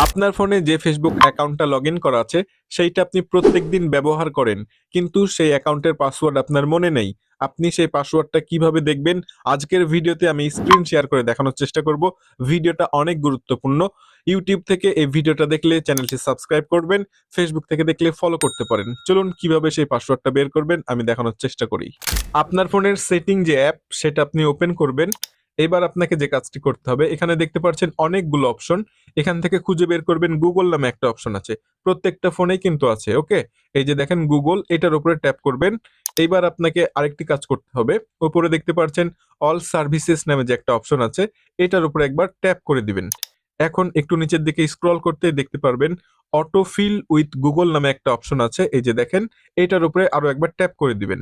আপনার ফোনে যে ফেসবুক অ্যাকাউন্টটা লগইন করা আছে সেইটা আপনি প্রত্যেকদিন ব্যবহার করেন, কিন্তু সেই অ্যাকাউন্টের পাসওয়ার্ড আপনার মনে নেই। আপনি সেই পাসওয়ার্ডটা কিভাবে দেখবেন? আজকের ভিডিওতে আমি স্ক্রিন শেয়ার করে দেখানোর চেষ্টা করব। ভিডিওটা অনেক গুরুত্বপূর্ণ। ইউটিউব থেকে এই ভিডিওটা দেখলে চ্যানেলটি সাবস্ক্রাইব করবেন, ফেসবুক থেকে দেখলে ফলো করতে পারেন। চলুন কিভাবে সেই পাসওয়ার্ডটা বের করবেন আমি দেখানোর চেষ্টা করি। আপনার ফোনের সেটিং যে অ্যাপ সেটা আপনি ওপেন করবেন। এবার আপনাকে যে কাজটি করতে হবে, এখানে দেখতে পাচ্ছেন অনেকগুলো অপশন। এখান থেকে খুঁজে বের করবেন গুগল নামে একটা অপশন আছে। প্রত্যেকটা ফোনেই কিন্তু আছে, ওকে? এই যে দেখেন গুগল, এটার উপরে ট্যাপ করবেন। এইবার আপনাকে আরেকটি কাজ করতে হবে। উপরে দেখতে পাচ্ছেন অল সার্ভিসেস নামে যে একটা অপশন আছে, এটার উপরে একবার ট্যাপ করে দিবেন। এখন একটু নিচের দিকে স্ক্রল করতে দেখতে পারবেন অটোফিল উইথ গুগল নামে একটা অপশন আছে। এই যে দেখেন, এটার উপরে আরো একবার ট্যাপ করে দিবেন।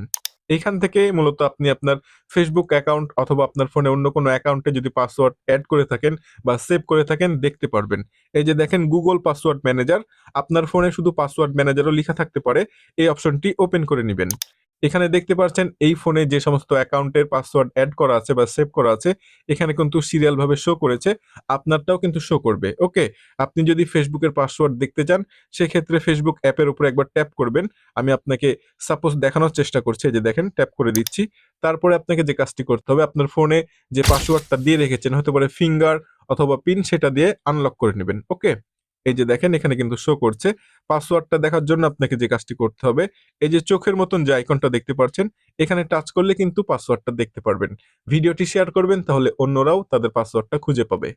এইখান থেকে মূলত আপনি আপনার ফেসবুক অ্যাকাউন্ট অথবা আপনার ফোনে অন্য কোনো অ্যাকাউন্টে যদি পাসওয়ার্ড এড করে থাকেন বা সেভ করে থাকেন দেখতে পারবেন। এই যে দেখেন গুগল পাসওয়ার্ড ম্যানেজার, আপনার ফোনে শুধু পাসওয়ার্ড ম্যানেজারও লেখা থাকতে পারে। এই অপশনটি ওপেন করে নিবেন। এখানে দেখতে পাচ্ছেন এই ফোনে যে সমস্ত অ্যাকাউন্টের পাসওয়ার্ড এড করা আছে বা সেভ করা আছে, এখানে কিন্তু সিরিয়াল ভাবে শো করেছে। আপনারটাও কিন্তু শো করবে, ওকে? আপনি যদি ফেসবুকের পাসওয়ার্ড দেখতে চান, সেক্ষেত্রে ফেসবুক অ্যাপের উপরে একবার ট্যাপ করবেন। আমি আপনাকে সাপোজ দেখানোর চেষ্টা করছি। এই যে দেখেন, ট্যাপ করে দিচ্ছি। তারপরে আপনাকে যে কাজটি করতে হবে, আপনার ফোনে যে পাসওয়ার্ডটা দিয়ে রেখেছেন, হতে পারে ফিঙ্গার অথবা পিন, সেটা দিয়ে আনলক করে নেবেন, ওকে? এই যে দেখেন এখানে কিন্তু শো করছে। পাসওয়ার্ডটা দেখার জন্য আপনাকে যে কাজটি করতে হবে, এই যে চোখের মতন যে আইকনটা দেখতে পাচ্ছেন, এখানে টাচ করলে কিন্তু পাসওয়ার্ডটা দেখতে পারবেন। ভিডিওটি শেয়ার করবেন, তাহলে অন্যরাও তাদের পাসওয়ার্ডটা খুঁজে পাবে।